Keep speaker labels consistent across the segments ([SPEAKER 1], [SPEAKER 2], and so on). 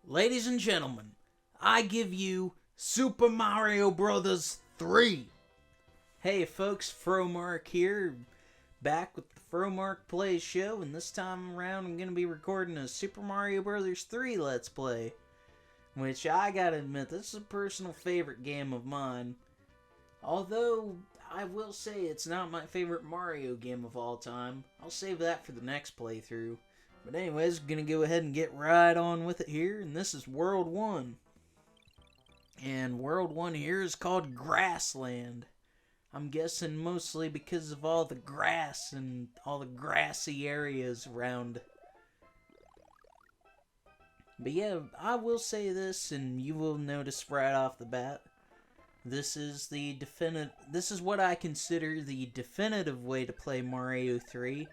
[SPEAKER 1] Ladies and gentlemen, I give you Super Mario Bros. 3. Hey folks, Fromark here, back with the Fromark Plays show, and this time around I'm going to be recording a Super Mario Bros. 3 Let's Play, which I gotta admit, this is a personal favorite game of mine. Although, I will say it's not my favorite Mario game of all time. I'll save that for the next playthrough. But anyways, gonna go ahead and get right on with it here, and this is World 1. And World 1 here is called Grassland. I'm guessing mostly because of all the grass and all the grassy areas around. But yeah, I will say this, and you will notice right off the bat, this is what I consider the definitive way to play Mario 3.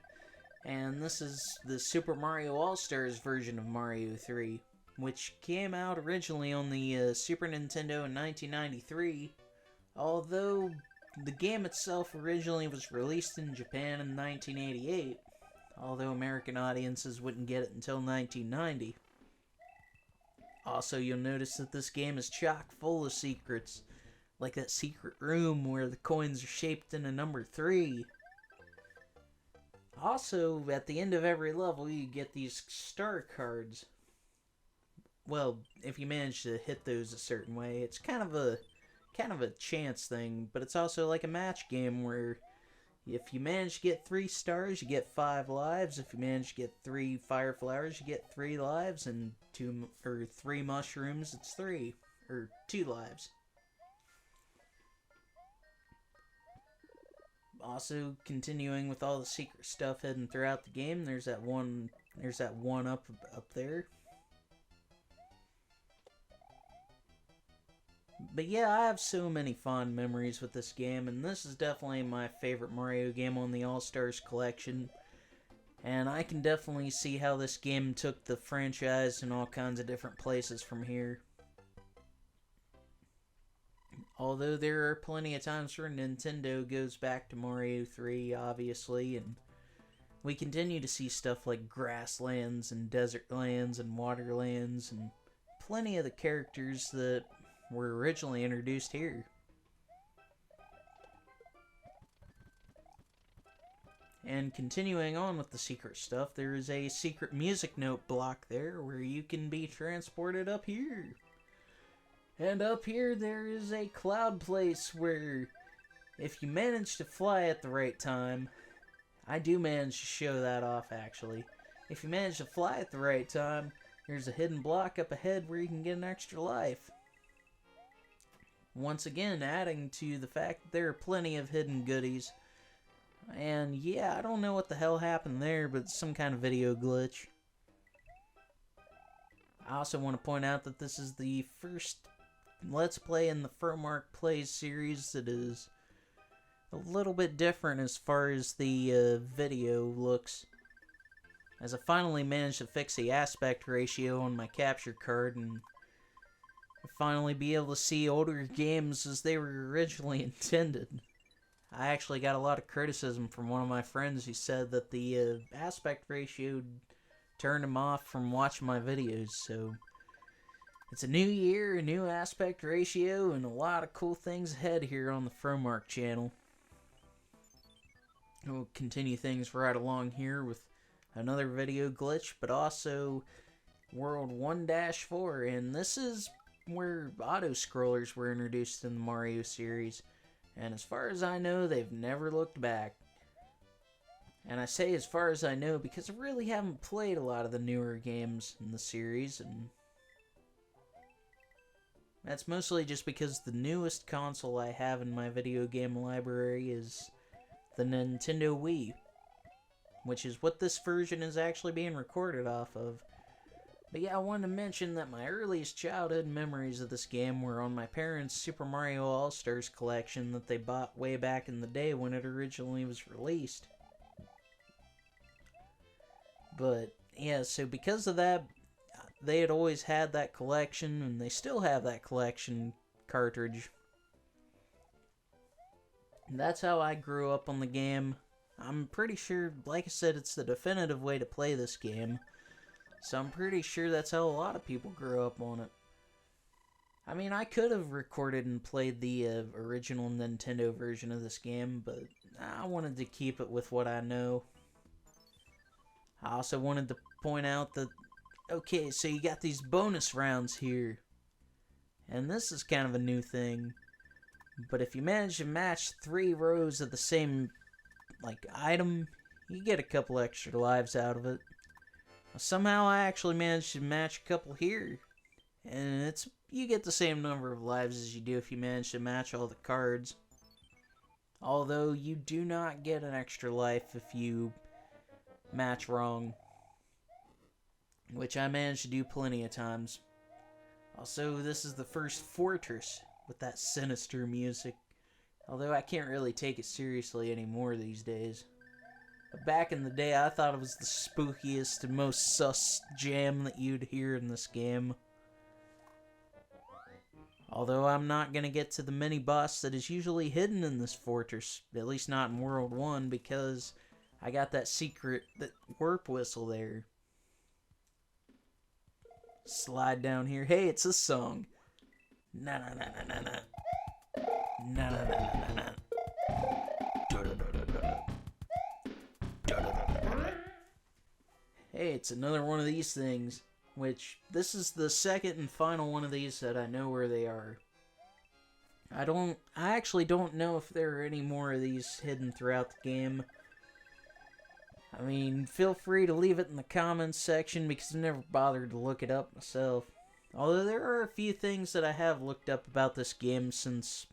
[SPEAKER 1] And this is the Super Mario All-Stars version of Mario 3, which came out originally on the Super Nintendo in 1993, although the game itself originally was released in Japan in 1988, although American audiences wouldn't get it until 1990. Also, you'll notice that this game is chock full of secrets, like that secret room where the coins are shaped in a number 3. Also, at the end of every level, you get these star cards. Well, if you manage to hit those a certain way, it's kind of a chance thing, but it's also like a match game where if you manage to get 3 stars, you get 5 lives. If you manage to get 3 fire flowers, you get 3 lives, and 3 mushrooms, it's 2 lives. Also, continuing with all the secret stuff hidden throughout the game, there's that one up there. But yeah, I have so many fond memories with this game, and this is definitely my favorite Mario game on the All-Stars collection. And I can definitely see how this game took the franchise in all kinds of different places from here. Although there are plenty of times where Nintendo goes back to Mario 3, obviously, and we continue to see stuff like grasslands and desert lands and waterlands and plenty of the characters that were originally introduced here. And continuing on with the secret stuff, there is a secret music note block there where you can be transported up here. And up here there is a cloud place where if you manage to fly at the right time, I do manage to show that off actually. If you manage to fly at the right time, there's a hidden block up ahead where you can get an extra life. Once again, adding to the fact that there are plenty of hidden goodies. And yeah, I don't know what the hell happened there, but it's some kind of video glitch. I also want to point out that this is the first Let's Play in the Fromark Plays series that is a little bit different as far as the video looks. As I finally managed to fix the aspect ratio on my capture card and finally be able to see older games as they were originally intended. I actually got a lot of criticism from one of my friends who said that the aspect ratio turned him off from watching my videos, so it's a new year, a new aspect ratio, and a lot of cool things ahead here on the Fromark channel. We'll continue things right along here with another video glitch, but also World 1-4, and this is where auto-scrollers were introduced in the Mario series. And as far as I know, they've never looked back. And I say as far as I know because I really haven't played a lot of the newer games in the series, and that's mostly just because the newest console I have in my video game library is the Nintendo Wii, which is what this version is actually being recorded off of. But yeah, I wanted to mention that my earliest childhood memories of this game were on my parents' Super Mario All-Stars collection that they bought way back in the day when it originally was released. But yeah, so because of that, they had always had that collection, and they still have that collection cartridge. And that's how I grew up on the game. I'm pretty sure, like I said, it's the definitive way to play this game. So I'm pretty sure that's how a lot of people grew up on it. I mean, I could have recorded and played the original Nintendo version of this game, but I wanted to keep it with what I know. I also wanted to point out that, okay, so you got these bonus rounds here. And this is kind of a new thing. But if you manage to match 3 rows of the same, like, item, you get a couple extra lives out of it. Somehow I actually managed to match a couple here. And you get the same number of lives as you do if you manage to match all the cards. Although you do not get an extra life if you match wrong. Which I managed to do plenty of times. Also, this is the first fortress with that sinister music. Although I can't really take it seriously anymore these days. But back in the day, I thought it was the spookiest and most sus jam that you'd hear in this game. Although I'm not going to get to the mini-boss that is usually hidden in this fortress. At least not in World 1, because I got that secret warp whistle there. Slide down here. Hey, it's a song. Na na na na na na. Na na na na na. Hey, it's another one of these things. Which, this is the second and final one of these that I know where they are. I actually don't know if there are any more of these hidden throughout the game. I mean, feel free to leave it in the comments section because I've never bothered to look it up myself. Although there are a few things that I have looked up about this game since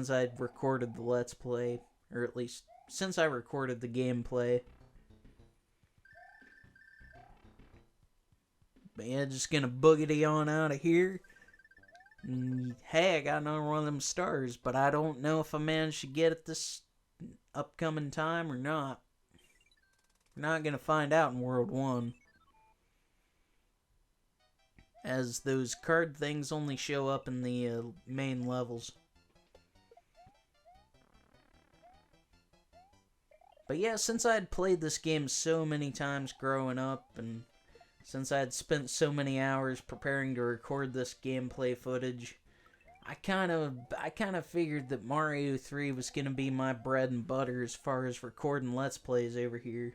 [SPEAKER 1] I recorded the Let's Play. Or at least, since I recorded the gameplay. But yeah, just gonna boogity on out of here. And hey, I got another one of them stars, but I don't know if I managed to get it this upcoming time or not. We're not gonna find out in World 1. As those card things only show up in the main levels. But yeah, since I had played this game so many times growing up, and since I had spent so many hours preparing to record this gameplay footage, I kind of figured that Mario 3 was going to be my bread and butter as far as recording Let's Plays over here.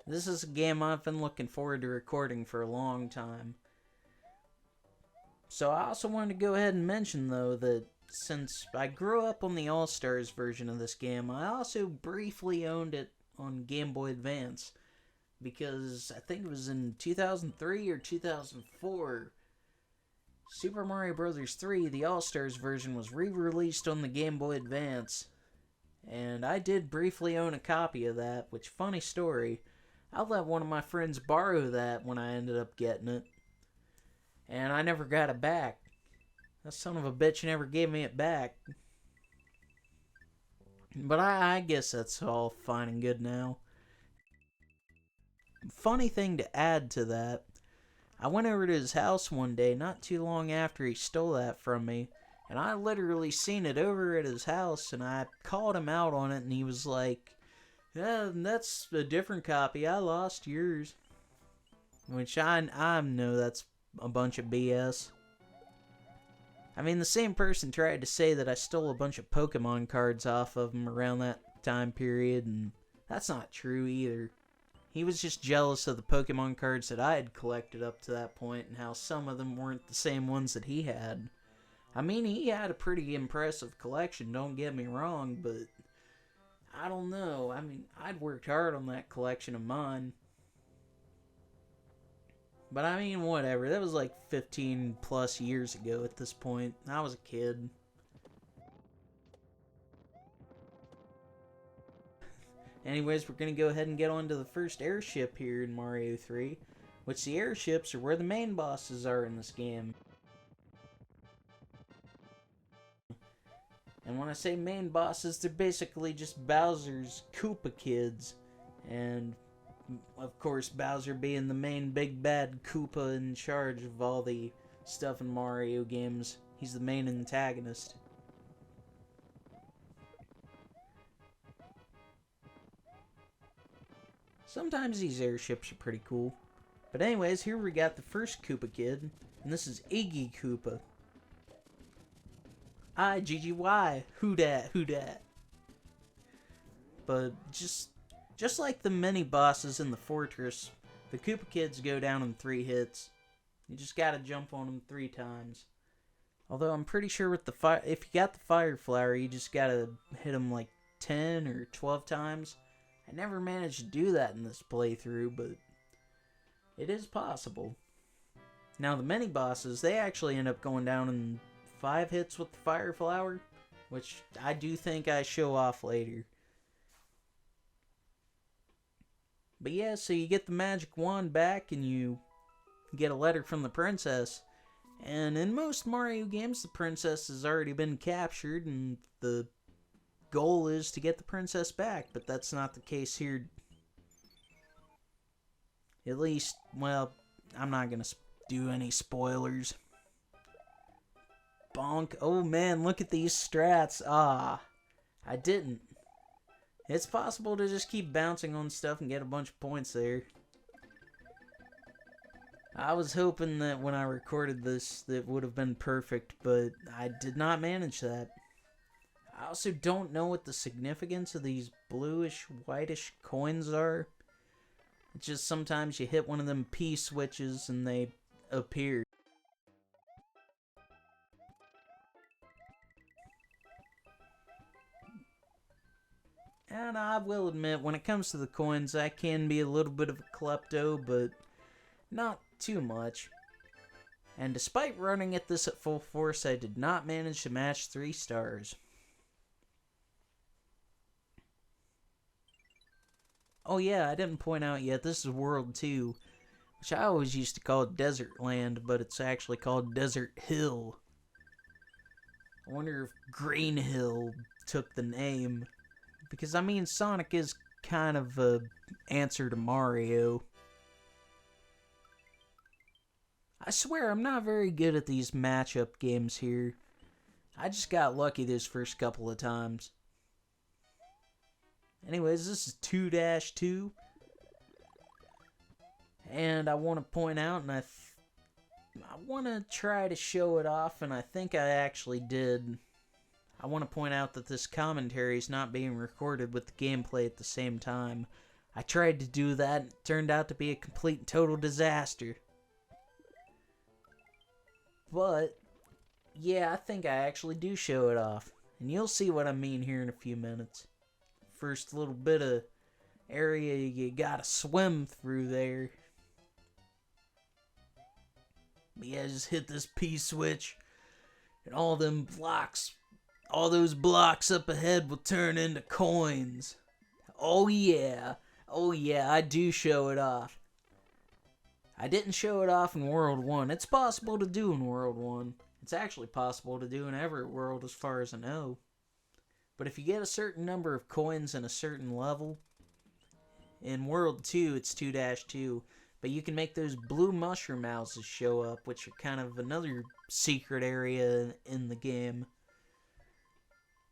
[SPEAKER 1] This is a game I've been looking forward to recording for a long time. So I also wanted to go ahead and mention, though, that since I grew up on the All-Stars version of this game, I also briefly owned it on Game Boy Advance. Because I think it was in 2003 or 2004, Super Mario Bros. 3, the All-Stars version, was re-released on the Game Boy Advance. And I did briefly own a copy of that, which, funny story, I let one of my friends borrow that when I ended up getting it. And I never got it back. That son of a bitch never gave me it back. But I guess that's all fine and good now. Funny thing to add to that, I went over to his house one day not too long after he stole that from me, and I literally seen it over at his house, and I called him out on it, and he was like, yeah, that's a different copy, I lost yours. Which I know that's a bunch of BS. I mean, the same person tried to say that I stole a bunch of Pokemon cards off of him around that time period, and that's not true either. He was just jealous of the Pokemon cards that I had collected up to that point and how some of them weren't the same ones that he had. I mean, he had a pretty impressive collection, don't get me wrong, but I don't know. I mean, I'd worked hard on that collection of mine. But I mean, whatever. That was like 15 plus years ago at this point. I was a kid. Anyways, we're going to go ahead and get on to the first airship here in Mario 3, which the airships are where the main bosses are in this game. And when I say main bosses, they're basically just Bowser's Koopa kids. And, of course, Bowser being the main big bad Koopa in charge of all the stuff in Mario games. He's the main antagonist. Sometimes these airships are pretty cool. But anyways, here we got the first Koopa Kid, and this is Iggy Koopa. IGGY, who dat, who dat. But just like the mini bosses in the fortress, the Koopa Kids go down in 3 hits. You just gotta jump on them 3 times. Although I'm pretty sure with the fire, if you got the fire flower, you just gotta hit them like 10 or 12 times. I never managed to do that in this playthrough, but it is possible. Now the mini bosses, they actually end up going down in 5 hits with the fire flower, which I do think I show off later. But yeah, so you get the magic wand back and you get a letter from the princess. And in most Mario games, the princess has already been captured and the goal is to get the princess back. But that's not the case here. At least, well, I'm not going to do any spoilers. Bonk. Oh man, look at these strats. Ah, I didn't. It's possible to just keep bouncing on stuff and get a bunch of points there. I was hoping that when I recorded this, that would have been perfect, but I did not manage that. I also don't know what the significance of these bluish, whitish coins are. It's just sometimes you hit one of them P switches and they appear. And I will admit, when it comes to the coins, I can be a little bit of a klepto, but not too much. And despite running at this at full force, I did not manage to match 3 stars. Oh yeah, I didn't point out yet, this is World 2, which I always used to call Desert Land, but it's actually called Desert Hill. I wonder if Green Hill took the name. Because, I mean, Sonic is kind of an answer to Mario. I swear, I'm not very good at these matchup games here. I just got lucky this first couple of times. Anyways, this is 2-2. And I want to point out, and I want to try to show it off, and I think I actually did. I want to point out that this commentary is not being recorded with the gameplay at the same time. I tried to do that, and it turned out to be a complete and total disaster. But, yeah, I think I actually do show it off. And you'll see what I mean here in a few minutes. First little bit of area you gotta swim through there. But yeah, just hit this P switch, and all them blocks, all those blocks up ahead will turn into coins. Oh yeah, I do show it off. I didn't show it off in World 1. It's possible to do in World 1. It's actually possible to do in every world as far as I know. But if you get a certain number of coins in a certain level, in World 2 it's 2-2, but you can make those blue mushroom houses show up, which are kind of another secret area in the game.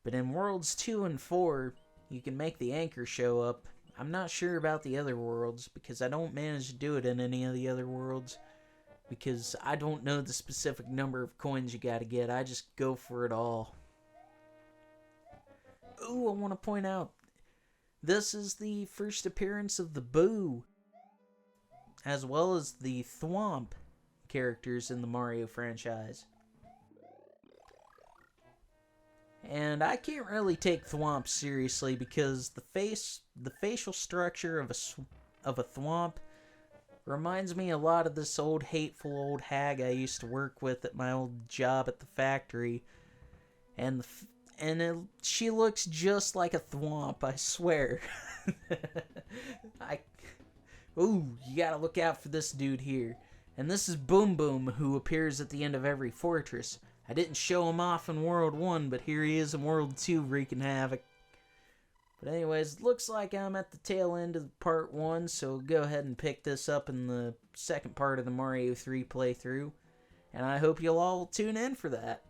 [SPEAKER 1] But in Worlds 2 and 4, you can make the anchor show up. I'm not sure about the other worlds, because I don't manage to do it in any of the other worlds, because I don't know the specific number of coins you gotta get. I just go for it all. Ooh, I want to point out, this is the first appearance of the Boo, as well as the Thwomp characters in the Mario franchise. And I can't really take Thwomp seriously because the facial structure of a Thwomp reminds me a lot of this old hateful old hag I used to work with at my old job at the factory, and she looks just like a Thwomp, I swear. Ooh, you gotta look out for this dude here. And this is Boom Boom, who appears at the end of every fortress. I didn't show him off in World 1, but here he is in World 2 wreaking havoc. But anyways, it looks like I'm at the tail end of part 1, so go ahead and pick this up in the second part of the Mario 3 playthrough. And I hope you'll all tune in for that.